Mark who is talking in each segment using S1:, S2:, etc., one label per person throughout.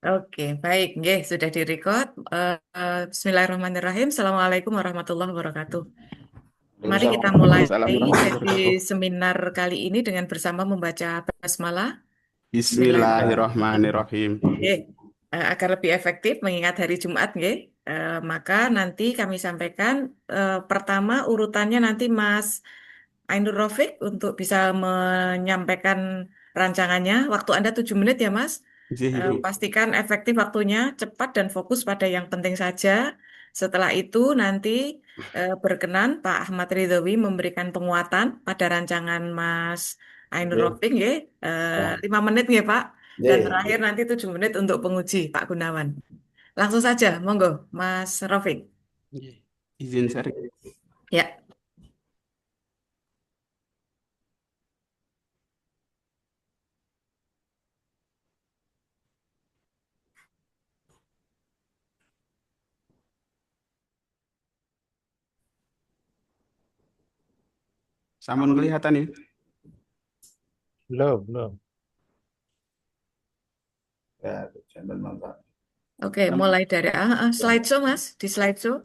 S1: Oke, baik, nggih, sudah direkod. Bismillahirrahmanirrahim. Assalamualaikum warahmatullahi wabarakatuh. Mari kita mulai
S2: Waalaikumsalam warahmatullahi
S1: sesi
S2: wabarakatuh.
S1: seminar kali ini dengan bersama membaca basmalah. Bismillahirrahmanirrahim.
S2: Bismillahirrahmanirrahim.
S1: Nggih, agar lebih efektif mengingat hari Jumat, nggih. Maka nanti kami sampaikan pertama urutannya nanti Mas Ainur Rafiq untuk bisa menyampaikan rancangannya. Waktu Anda 7 menit ya, Mas.
S2: Ji.
S1: Pastikan efektif waktunya, cepat dan fokus pada yang penting saja. Setelah itu nanti berkenan Pak Ahmad Ridhowi memberikan penguatan pada rancangan Mas Ainur
S2: Oke.
S1: Rafiq, nggih.
S2: Ya.
S1: 5 menit nggih, Pak. Dan
S2: Ji.
S1: terakhir nanti 7 menit untuk penguji Pak Gunawan. Langsung saja, monggo Mas Rafiq.
S2: Ji. Izin sharing.
S1: Ya,
S2: Sampun kelihatan ya?
S3: Belum, belum.
S2: Ya, tujuan dan manfaat.
S1: oke, mulai dari slideshow, Mas, di slideshow.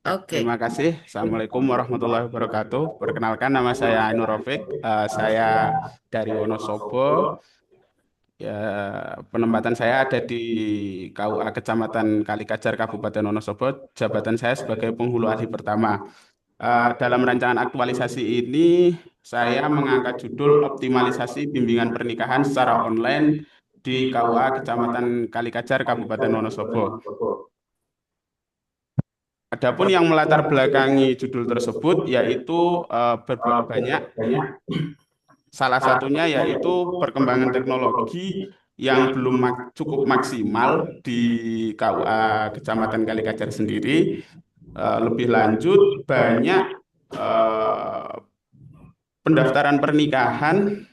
S2: Ya, terima
S1: Oke.
S2: kasih. Assalamualaikum warahmatullahi wabarakatuh. Perkenalkan, nama saya Ainur Rafiq. Saya dari Wonosobo. Ya, penempatan saya ada di KUA Kecamatan Kalikajar, Kabupaten Wonosobo. Jabatan saya sebagai penghulu ahli pertama. Dalam rancangan aktualisasi ini, saya mengangkat judul optimalisasi bimbingan pernikahan secara online di KUA Kecamatan Kalikajar, Kabupaten Wonosobo. Adapun yang melatar belakangi judul tersebut yaitu banyak, salah satunya yaitu perkembangan teknologi yang belum cukup maksimal di KUA Kecamatan Kalikajar sendiri. Lebih lanjut, banyak eh, pendaftaran pernikahan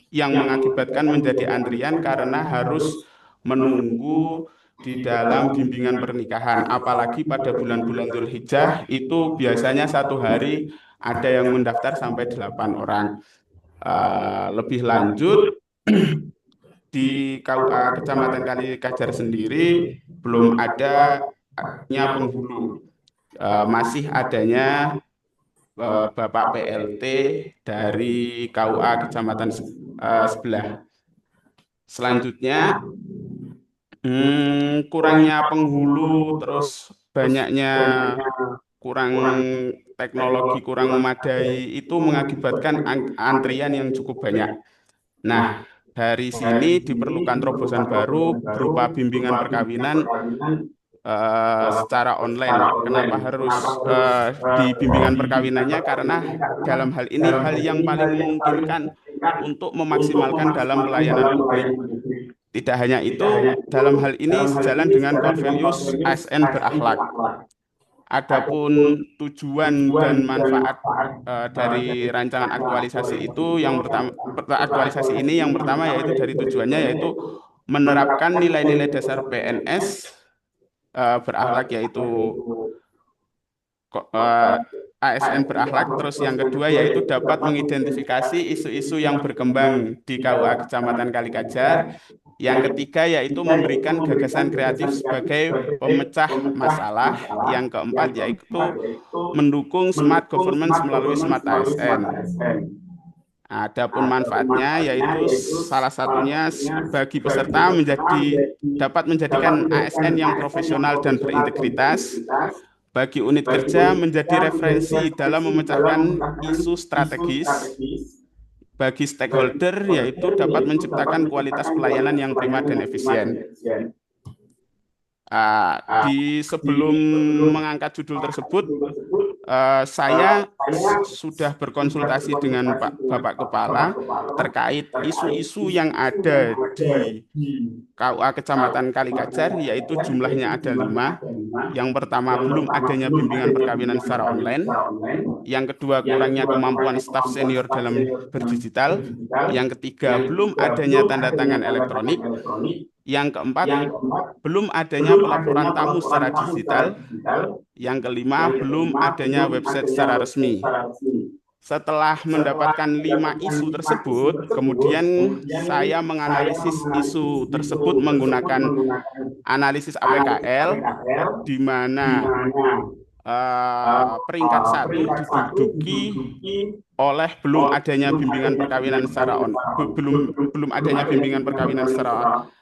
S2: yang mengakibatkan menjadi antrian karena harus menunggu di dalam bimbingan pernikahan. Apalagi pada bulan-bulan Dzulhijjah itu biasanya satu hari ada yang mendaftar sampai 8 orang. Lebih lanjut, di KUA Kecamatan Kalikajar sendiri belum adanya penghulu. Masih adanya Bapak PLT dari KUA Kecamatan sebelah. Selanjutnya, kurangnya penghulu, terus banyaknya kurang teknologi, kurang memadai, itu mengakibatkan antrian yang cukup banyak. Nah, dari sini diperlukan terobosan baru berupa bimbingan perkawinan secara online. Kenapa harus di bimbingan perkawinannya? Karena dalam hal ini hal yang paling memungkinkan untuk memaksimalkan dalam pelayanan publik. Tidak hanya itu, dalam hal ini sejalan dengan core values ASN berakhlak. Adapun tujuan dan manfaat dari rancangan aktualisasi itu yang pertama, aktualisasi ini yang pertama yaitu dari tujuannya yaitu menerapkan nilai-nilai dasar PNS berakhlak, yaitu ASN berakhlak. Terus yang kedua yaitu dapat mengidentifikasi isu-isu yang berkembang di KUA Kecamatan Kalikajar. Yang ketiga yaitu memberikan gagasan kreatif sebagai pemecah masalah. Yang keempat yaitu mendukung smart governance melalui smart ASN. Adapun manfaatnya yaitu salah satunya bagi peserta dapat menjadikan ASN yang profesional dan berintegritas, bagi unit kerja menjadi referensi dalam memecahkan isu strategis, bagi stakeholder yaitu dapat menciptakan kualitas pelayanan yang prima dan efisien. Di sebelum mengangkat judul tersebut, saya sudah berkonsultasi dengan Bapak Kepala terkait isu-isu yang ada di KUA Kecamatan Kalikajar, yaitu jumlahnya ada 5. Yang pertama, belum adanya bimbingan perkawinan secara online. Yang kedua, kurangnya kemampuan staf senior dalam berdigital. Yang ketiga, belum adanya tanda tangan elektronik. Yang keempat, belum adanya pelaporan tamu secara digital. Yang kelima, belum adanya website secara resmi. Setelah mendapatkan 5 isu tersebut, kemudian saya menganalisis isu tersebut menggunakan analisis APKL, di mana peringkat satu diduduki oleh belum adanya bimbingan perkawinan belum adanya bimbingan perkawinan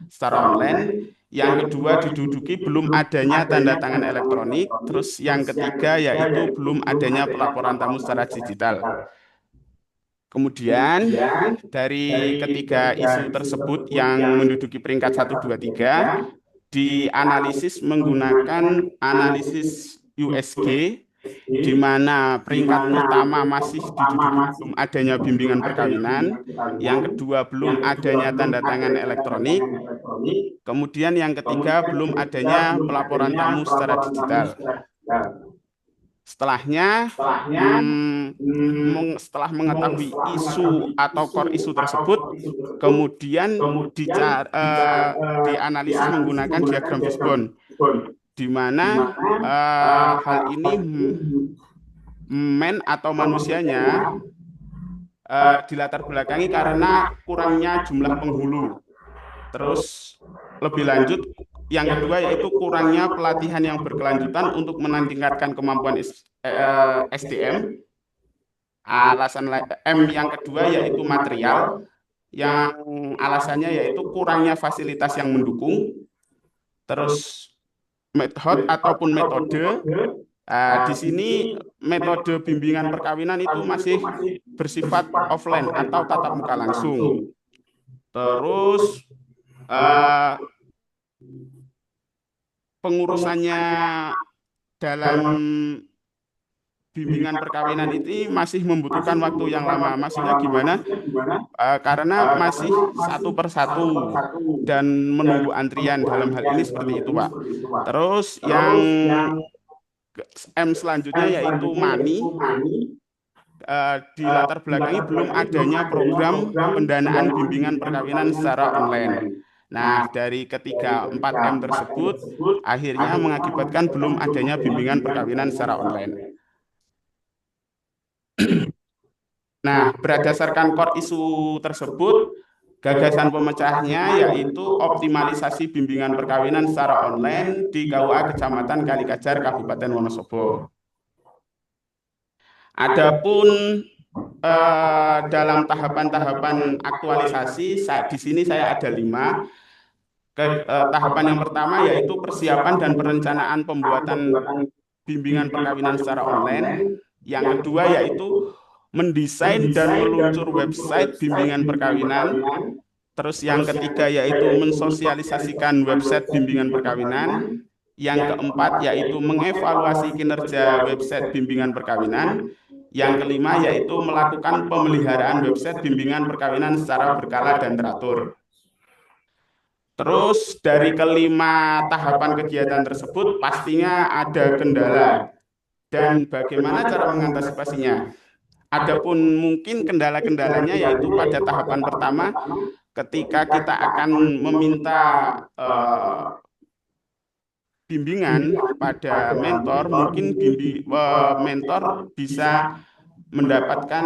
S2: secara online. Yang kedua diduduki belum adanya tanda tangan elektronik. Terus yang ketiga yaitu belum adanya pelaporan tamu secara digital. Kemudian dari ketiga isu tersebut yang menduduki peringkat 1, 2, 3 dianalisis menggunakan analisis USG, di mana peringkat pertama masih diduduki belum adanya bimbingan perkawinan, yang kedua belum adanya tanda tangan elektronik, kemudian yang ketiga belum adanya pelaporan tamu secara digital. Setelahnya, setelah mengetahui isu atau core isu tersebut, kemudian dianalisis menggunakan diagram fishbone, di mana hal ini atau manusianya dilatar belakangi karena kurangnya jumlah penghulu. Terus lebih lanjut, yang kedua yaitu kurangnya pelatihan yang berkelanjutan untuk meningkatkan kemampuan SDM. Alasan yang kedua yaitu material, yang alasannya yaitu kurangnya fasilitas yang mendukung. Terus metode. Di sini metode bimbingan perkawinan itu masih bersifat offline atau tatap muka langsung. Terus pengurusannya dalam bimbingan perkawinan ini masih membutuhkan waktu yang lama. Maksudnya gimana? Karena masih satu persatu dan menunggu antrian, dalam hal ini seperti itu, Pak. Terus yang selanjutnya yaitu money. Di latar belakangi belum adanya program pendanaan bimbingan perkawinan secara online. Nah, dari ketiga 4M tersebut akhirnya mengakibatkan belum adanya bimbingan perkawinan secara online. Nah, berdasarkan core isu tersebut, gagasan pemecahnya yaitu optimalisasi bimbingan perkawinan secara online di KUA Kecamatan Kalikajar, Kabupaten Wonosobo. Adapun dalam tahapan-tahapan aktualisasi, di sini saya ada 5. Tahapan yang pertama yaitu persiapan dan perencanaan pembuatan bimbingan perkawinan secara online. Yang kedua yaitu mendesain dan meluncur website bimbingan perkawinan. Terus yang ketiga yaitu mensosialisasikan website bimbingan perkawinan. Yang keempat yaitu mengevaluasi kinerja website bimbingan perkawinan. Yang kelima yaitu melakukan pemeliharaan website bimbingan perkawinan secara berkala dan teratur. Terus dari kelima tahapan kegiatan tersebut pastinya ada kendala, dan bagaimana cara mengantisipasinya. Adapun mungkin kendala-kendalanya yaitu pada tahapan pertama, ketika kita akan meminta bimbingan pada mentor, mungkin mentor bisa mendapatkan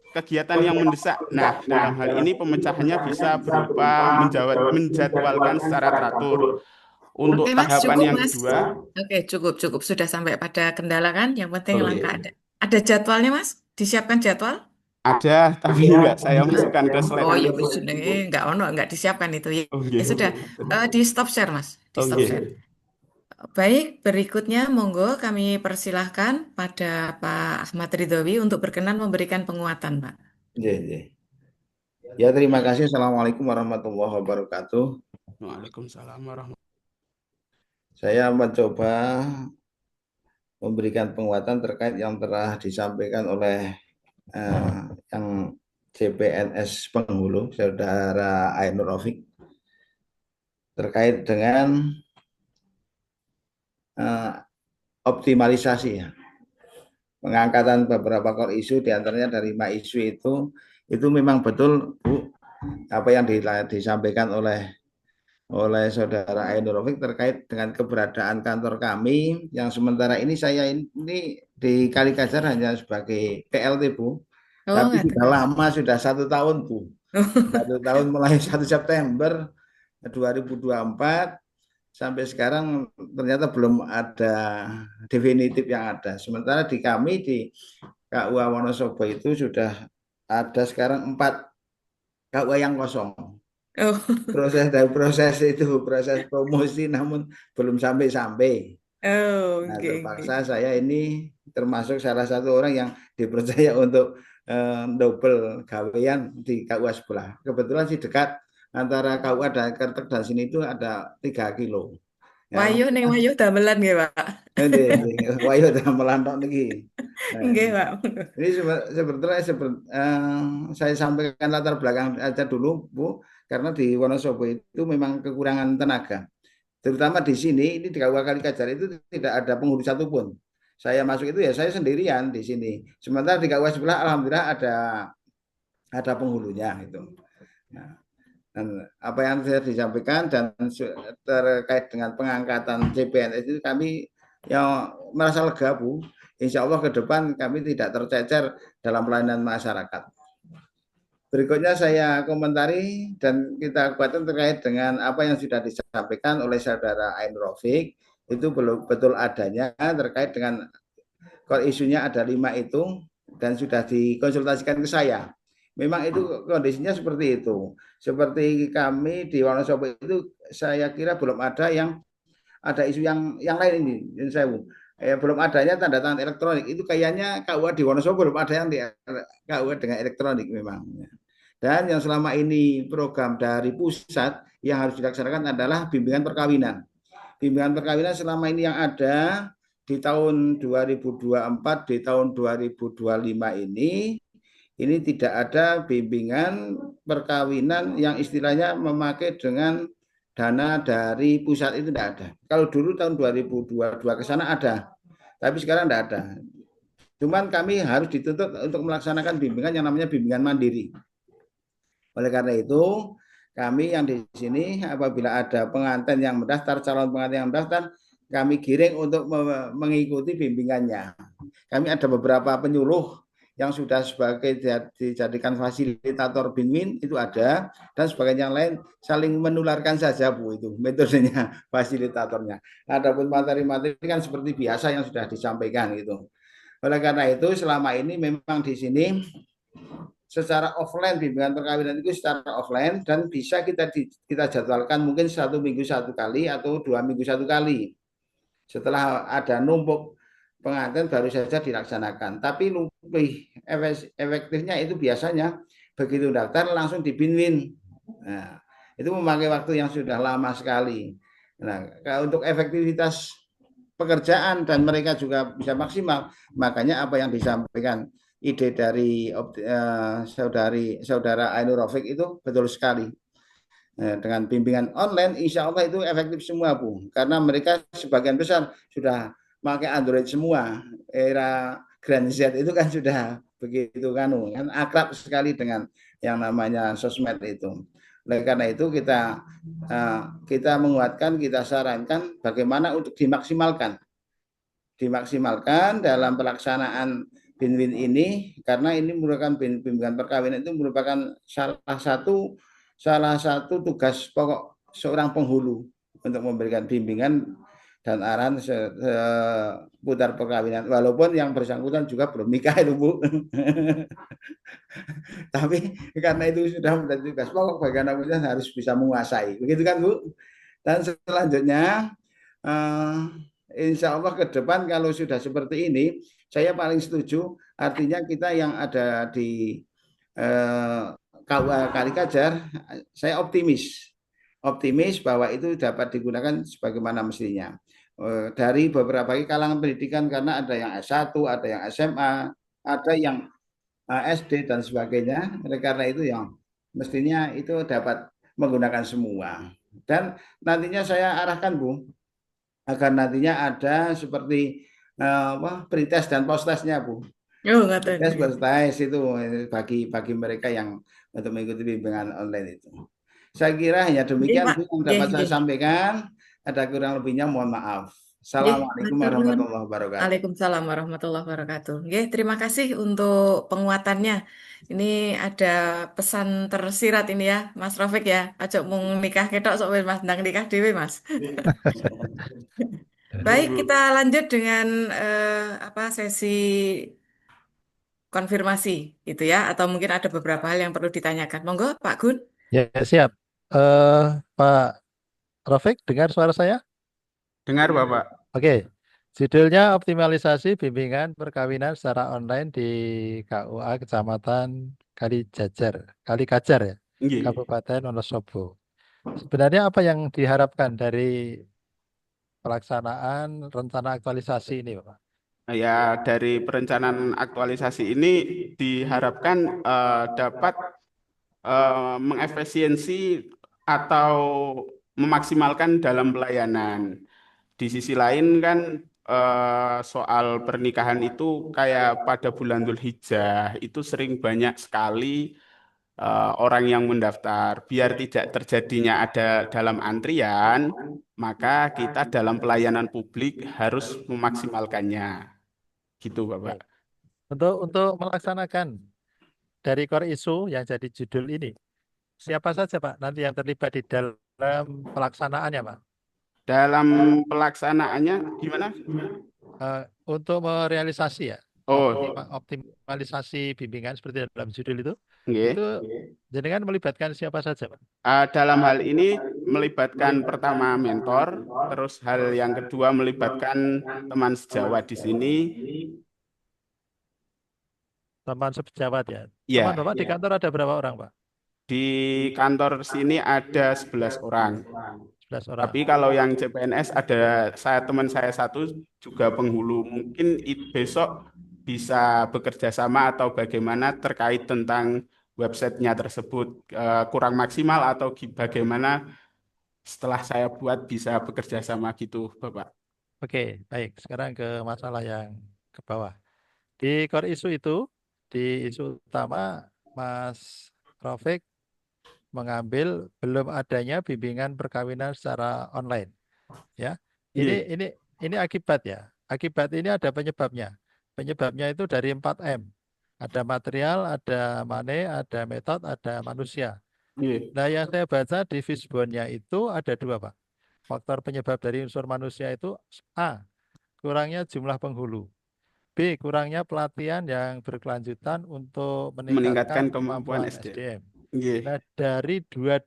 S2: kegiatan yang mendesak. Nah, dalam hal ini pemecahannya bisa berupa menjadwalkan secara teratur. Untuk
S1: Oke, Mas,
S2: tahapan
S1: cukup,
S2: yang
S1: Mas.
S2: kedua,
S1: Oke, cukup, cukup. Sudah sampai pada kendala kan? Yang penting langkah
S2: oke,
S1: ada. Ada jadwalnya, Mas? Disiapkan jadwal?
S2: ada tapi enggak saya masukkan ke
S1: Oh
S2: slide-nya.
S1: ya, wis, nggak ono, nggak disiapkan itu. Ya,
S2: Oke,
S1: ya sudah. Di stop share, Mas. Di stop share.
S2: oke,
S1: Baik, berikutnya monggo kami persilahkan pada Pak Ahmad Ridhowi untuk berkenan memberikan penguatan, Pak.
S3: Iya, iya. Ya, terima kasih. Assalamualaikum warahmatullahi wabarakatuh.
S2: Waalaikumsalam warahmatullahi.
S3: Saya mencoba memberikan penguatan terkait yang telah disampaikan oleh yang CPNS Penghulu, Saudara Ainur Rafiq, terkait dengan optimalisasi ya. Pengangkatan beberapa core isu, diantaranya dari 5 isu itu memang betul, Bu, apa yang disampaikan oleh Saudara Ainur Rafiq terkait dengan keberadaan kantor kami yang sementara ini saya ini di Kalikajar hanya sebagai PLT Bu,
S1: Oh,
S3: tapi
S1: nggak
S3: sudah
S1: tahu.
S3: lama, sudah 1 tahun Bu, 1 tahun mulai 1 September 2024 sampai sekarang ternyata belum ada definitif yang ada. Sementara di kami di KUA Wonosobo itu sudah ada sekarang 4 KUA yang kosong.
S1: Oh,
S3: Proses itu proses promosi namun belum sampai-sampai.
S1: oh,
S3: Nah,
S1: oke,
S3: terpaksa
S1: oke.
S3: saya ini termasuk salah satu orang yang dipercaya untuk double gawean di KUA sebelah. Kebetulan sih dekat antara KUA dan Kertek dan sini itu ada 3 kilo. Ya,
S1: Wayuh ning wayuh damelan nggih, Pak.
S3: ini wayo dalam melantok niki. Nah,
S1: Nggih, Pak.
S3: ini sebetulnya saya sampaikan latar belakang aja dulu, Bu, karena di Wonosobo itu memang kekurangan tenaga. Terutama di sini, ini di KUA Kalikajar itu tidak ada penghulu satupun. Saya masuk itu ya saya sendirian di sini. Sementara di KUA sebelah, alhamdulillah ada penghulunya gitu. Nah, dan apa yang saya disampaikan dan terkait dengan pengangkatan CPNS itu kami yang merasa lega Bu. Insya Allah ke depan kami tidak tercecer dalam pelayanan masyarakat. Berikutnya saya komentari dan kita kuatkan terkait dengan apa yang sudah disampaikan oleh Saudara Ainur Rafiq, itu belum betul adanya terkait dengan kalau isunya ada 5 itu dan sudah dikonsultasikan ke saya. Memang itu kondisinya seperti itu. Seperti kami di Wonosobo itu saya kira belum ada isu yang lain ini. Saya belum adanya tanda tangan elektronik. Itu kayaknya KUA di Wonosobo belum ada yang di KUA dengan elektronik memang. Dan yang selama ini program dari pusat yang harus dilaksanakan adalah bimbingan perkawinan. Bimbingan perkawinan selama ini yang ada di tahun 2024, di tahun 2025 ini tidak ada bimbingan perkawinan yang istilahnya memakai dengan dana dari pusat, itu tidak ada. Kalau dulu tahun 2022 ke sana ada, tapi sekarang tidak ada. Cuman kami harus dituntut untuk melaksanakan bimbingan yang namanya bimbingan mandiri. Oleh karena itu, kami yang di sini apabila ada pengantin yang mendaftar, calon pengantin yang mendaftar, kami giring untuk mengikuti bimbingannya. Kami ada beberapa penyuluh yang sudah sebagai dijadikan fasilitator BINWIN itu ada, dan sebagian yang lain saling menularkan saja Bu, itu metodenya fasilitatornya. Adapun materi-materi kan seperti biasa yang sudah disampaikan gitu. Oleh karena itu selama ini memang di sini secara offline, bimbingan perkawinan itu secara offline dan bisa kita jadwalkan mungkin 1 minggu 1 kali atau 2 minggu 1 kali. Setelah ada numpuk pengantin baru saja dilaksanakan. Tapi lebih efektifnya itu biasanya begitu daftar langsung di BINWIN. Nah, itu memakai waktu yang sudah lama sekali. Nah, untuk efektivitas pekerjaan dan mereka juga bisa maksimal, makanya apa yang disampaikan ide dari saudara Ainur Rafiq itu betul sekali. Dengan bimbingan online, insya Allah itu efektif semua Bu, karena mereka sebagian besar sudah pakai Android semua. Era Grand Z itu kan sudah begitu kan akrab sekali dengan yang namanya sosmed itu. Oleh karena itu kita menguatkan, kita sarankan bagaimana untuk dimaksimalkan dalam pelaksanaan BINWIN ini, karena ini merupakan bimbingan perkawinan itu merupakan salah satu tugas pokok seorang penghulu untuk memberikan bimbingan dan arahan seputar perkawinan, walaupun yang bersangkutan juga belum nikah itu Bu. Tapi karena itu sudah menjadi tugas pokok bagi anak muda harus bisa menguasai, begitu kan Bu. Dan selanjutnya insya Allah ke depan kalau sudah seperti ini, saya paling setuju. Artinya kita yang ada di KUA Kalikajar, saya optimis bahwa itu dapat digunakan sebagaimana mestinya. Dari beberapa kalangan pendidikan, karena ada yang S1, ada yang SMA, ada yang SD dan sebagainya. Karena itu yang mestinya itu dapat menggunakan semua. Dan nantinya saya arahkan Bu, agar nantinya ada seperti pretest dan post testnya Bu.
S1: Oh, ngoten.
S3: Tes plus tes itu bagi mereka yang untuk mengikuti bimbingan online itu. Saya kira hanya
S1: Nggih,
S3: demikian
S1: Pak.
S3: Bu yang
S1: Nggih,
S3: dapat saya
S1: nggih.
S3: sampaikan. Ada kurang lebihnya mohon maaf.
S1: Nggih,
S3: Assalamualaikum
S1: matur nuwun.
S3: warahmatullahi wabarakatuh.
S1: Waalaikumsalam warahmatullahi wabarakatuh. Nggih, terima kasih untuk penguatannya. Ini ada pesan tersirat ini ya, Mas Rafiq ya. Aja mung nikah ketok sok wis Mas ndang nikah dhewe, Mas.
S2: Bu,
S1: Baik,
S2: Bu.
S1: kita lanjut dengan apa sesi konfirmasi itu ya, atau mungkin ada beberapa hal yang perlu ditanyakan. Monggo, Pak Gun.
S4: Ya, siap. Eh, Pak Rafiq, dengar suara saya?
S2: Dengar Bapak?
S4: Oke. Judulnya optimalisasi bimbingan perkawinan secara online di KUA Kecamatan Kalikajar ya,
S2: Nggih.
S4: Kabupaten Wonosobo. Sebenarnya apa yang diharapkan dari pelaksanaan rencana aktualisasi ini, Pak?
S2: Ya, dari perencanaan aktualisasi ini diharapkan dapat mengefisiensi atau memaksimalkan dalam pelayanan. Di sisi lain kan soal pernikahan itu kayak pada bulan Dzulhijjah itu sering banyak sekali orang yang mendaftar. Biar tidak terjadinya ada dalam antrian, maka kita dalam pelayanan publik harus memaksimalkannya. Gitu,
S4: Ya.
S2: Bapak.
S4: Untuk melaksanakan dari core issue yang jadi judul ini, siapa saja Pak nanti yang terlibat di dalam pelaksanaannya Pak?
S2: Dalam pelaksanaannya gimana?
S4: Untuk merealisasi ya
S2: Oh,
S4: optimalisasi bimbingan seperti dalam judul itu
S2: nggih.
S4: jenengan melibatkan siapa saja Pak?
S2: Dalam hal ini melibatkan pertama mentor, terus hal yang kedua melibatkan teman sejawat di sini.
S4: Teman sejawat ya. Teman
S2: Ya,
S4: Bapak di kantor ada berapa orang Pak?
S2: di kantor sini ada 11 orang.
S4: 11 orang.
S2: Tapi kalau yang CPNS ada teman saya satu juga penghulu. Mungkin besok bisa bekerja sama atau bagaimana terkait tentang websitenya tersebut kurang maksimal atau bagaimana setelah saya buat bisa bekerja sama gitu, Bapak.
S4: Oke, baik. Sekarang ke masalah yang ke bawah. Di core issue itu, di isu utama, Mas Rafiq mengambil belum adanya bimbingan perkawinan secara online. Ya, ini
S2: Nggih.
S4: ini ini akibat ya. Akibat ini ada penyebabnya. Penyebabnya itu dari 4M. Ada material, ada money, ada metode, ada manusia.
S2: Nggih.
S4: Nah, yang saya baca di Fishbone-nya itu ada dua, Pak. Faktor penyebab dari unsur manusia itu A, kurangnya jumlah penghulu. B, kurangnya pelatihan yang berkelanjutan untuk
S2: Meningkatkan
S4: meningkatkan
S2: kemampuan
S4: kemampuan
S2: SD.
S4: SDM.
S2: Nggih.
S4: Nah, dari dua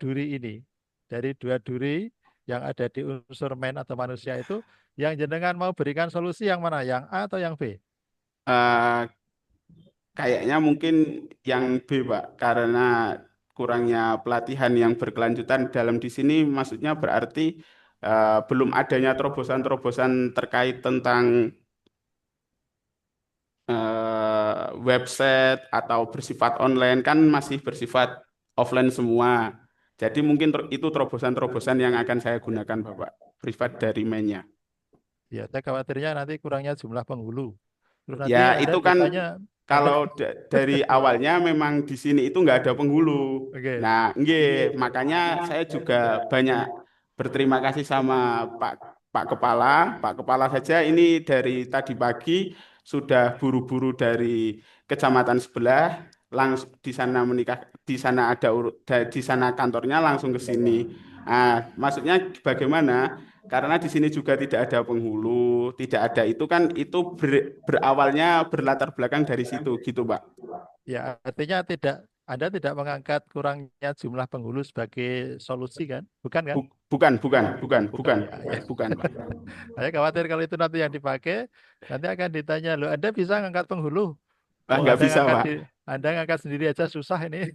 S4: duri yang ada di unsur men atau manusia itu, yang jenengan mau berikan solusi yang mana? Yang A atau yang B?
S2: Eh, Kayaknya mungkin yang B, Pak, karena kurangnya pelatihan yang berkelanjutan dalam di sini maksudnya berarti belum adanya terobosan-terobosan terkait tentang website atau bersifat online kan masih bersifat offline semua. Jadi mungkin itu terobosan-terobosan yang akan saya gunakan, Bapak, privat dari mainnya.
S4: Ya, saya khawatirnya nanti kurangnya jumlah penghulu. Terus
S2: Ya,
S4: nanti Anda
S2: itu kan
S4: ditanya, Anda,
S2: kalau dari awalnya memang di sini itu nggak ada penghulu.
S4: oke,
S2: Nah, nggih, makanya saya juga banyak berterima kasih sama Pak Pak Kepala. Pak Kepala saja ini dari tadi pagi sudah buru-buru dari kecamatan sebelah, langsung di sana menikah, di sana ada di sana kantornya langsung ke sini. Nah, maksudnya bagaimana? Karena di sini juga tidak ada penghulu, tidak ada itu kan itu berawalnya berlatar belakang dari situ gitu, Pak.
S4: ya artinya Anda tidak mengangkat kurangnya jumlah penghulu sebagai solusi kan? Bukan kan?
S2: Bukan, bukan, bukan,
S4: Bukan
S2: bukan,
S4: ya. Ya.
S2: bukan, Pak.
S4: Saya khawatir kalau itu nanti yang dipakai, nanti akan ditanya, loh Anda bisa ngangkat penghulu?
S2: Ah,
S4: Oh
S2: nggak bisa, Pak.
S4: Anda ngangkat sendiri aja susah ini.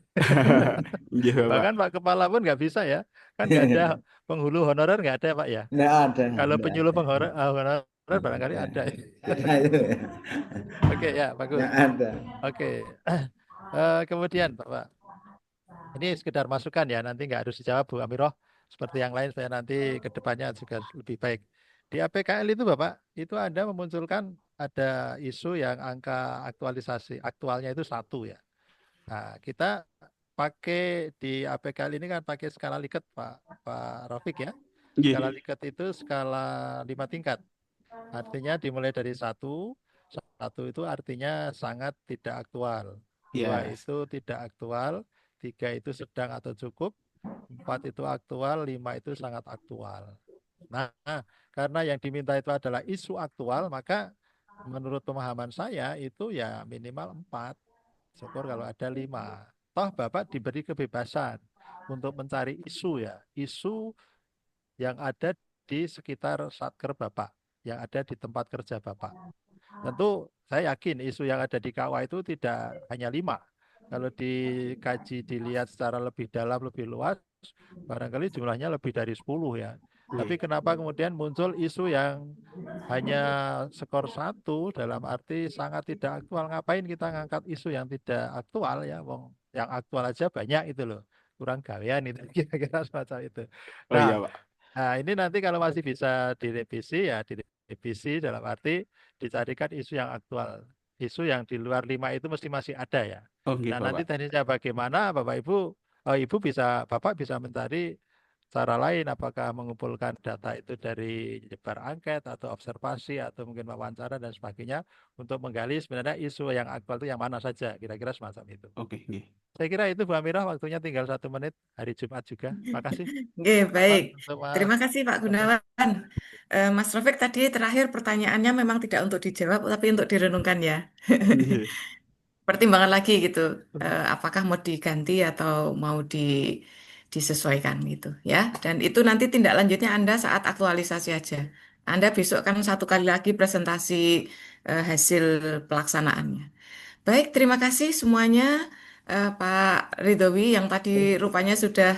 S2: Iya, Pak.
S4: Bahkan Pak Kepala pun nggak bisa ya. Kan nggak ada penghulu honorer nggak ada Pak ya.
S3: Nggak ada,
S4: Kalau
S3: nggak
S4: penyuluh
S3: ada,
S4: honorer barangkali
S3: nggak
S4: ada.
S3: ada.
S4: Oke ya, bagus.
S3: Nggak ada.
S4: Oke. Kemudian Pak, ini sekedar masukan ya, nanti nggak harus dijawab Bu Amiroh. Seperti yang lain, supaya nanti ke depannya juga lebih baik. Di APKL itu Bapak, itu Anda memunculkan ada isu yang angka aktualisasi aktualnya itu 1 ya. Nah, kita pakai di APK ini kan pakai skala Likert Pak Rafiq ya. Skala
S2: Nggih.
S4: Likert itu skala 5 tingkat. Artinya dimulai dari 1, 1 itu artinya sangat tidak aktual. 2
S2: Ya.
S4: itu tidak aktual, 3 itu sedang atau cukup, 4 itu aktual, 5 itu sangat aktual. Nah, karena yang diminta itu adalah isu aktual, maka menurut pemahaman saya itu ya minimal 4. Syukur kalau ada 5. Toh Bapak diberi kebebasan untuk mencari isu ya, isu yang ada di sekitar satker Bapak, yang ada di tempat kerja Bapak. Tentu saya yakin isu yang ada di KUA itu tidak hanya 5. Kalau dikaji, dilihat secara lebih dalam, lebih luas, barangkali jumlahnya lebih dari 10 ya. Tapi
S2: Nggih.
S4: kenapa kemudian muncul isu yang hanya skor 1 dalam arti sangat tidak aktual? Ngapain kita ngangkat isu yang tidak aktual ya? Wong yang aktual aja banyak itu loh. Kurang gawean itu kira-kira semacam itu.
S2: Oh iya,
S4: Nah,
S2: Pak.
S4: Nah, ini nanti kalau masih bisa direvisi ya direvisi dalam arti dicarikan isu yang aktual. Isu yang di luar 5 itu mesti masih ada ya.
S2: Oh nggih,
S4: Nah, nanti
S2: Bapak.
S4: teknisnya bagaimana Bapak Ibu, Bapak bisa mencari cara lain apakah mengumpulkan data itu dari nyebar angket atau observasi atau mungkin wawancara dan sebagainya untuk menggali sebenarnya isu yang aktual itu yang mana saja, kira-kira semacam itu.
S2: Oke, nggih.
S4: Saya kira itu Bu Amirah, waktunya tinggal 1 menit, hari Jumat juga. Makasih.
S1: Oke,
S4: Selamat
S1: baik.
S4: untuk Mas
S1: Terima kasih Pak
S4: Taufik.
S1: Gunawan. Mas Rafiq tadi terakhir pertanyaannya memang tidak untuk dijawab, tapi untuk direnungkan ya.
S2: Nggih.
S1: Pertimbangan lagi gitu, apakah mau diganti atau mau disesuaikan gitu ya. Dan itu nanti tindak lanjutnya Anda saat aktualisasi aja. Anda besok kan 1 kali lagi presentasi hasil pelaksanaannya. Baik, terima kasih semuanya. Pak Ridhowi yang tadi rupanya sudah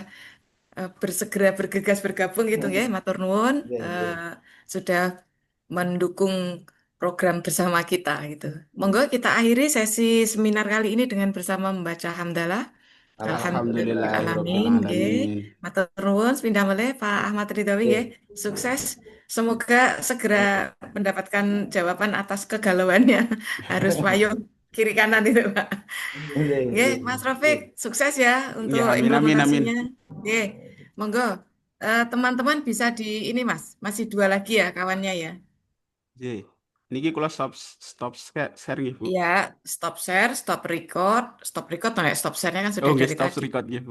S1: bersegera bergegas bergabung gitu ya, matur nuwun,
S3: Iya, iya.
S1: sudah mendukung program bersama kita gitu. Monggo kita akhiri sesi seminar kali ini dengan bersama membaca hamdalah.
S3: Alhamdulillahirabbil
S1: Alhamdulillahirrahmanirrahim, nggih.
S3: alamin.
S1: Matur nuwun, sepindah melih Pak Ahmad Ridhowi nggih.
S3: Nggih.
S1: Sukses. Semoga segera mendapatkan jawaban atas kegalauannya. Harus payung kiri kanan itu, Pak.
S3: Nggih,
S1: Nggih,
S3: nggih.
S1: Mas Rafiq, sukses ya untuk
S2: Nggih, amin amin amin.
S1: implementasinya. Nggih, monggo. Teman-teman bisa di ini Mas, masih 2 lagi ya kawannya ya.
S2: Nggih. Niki kula stop share nggih, Bu.
S1: Iya, stop share, stop record, nah stop share-nya kan
S2: Oh
S1: sudah
S2: nggih,
S1: dari
S2: stop
S1: tadi.
S2: record nggih, Bu.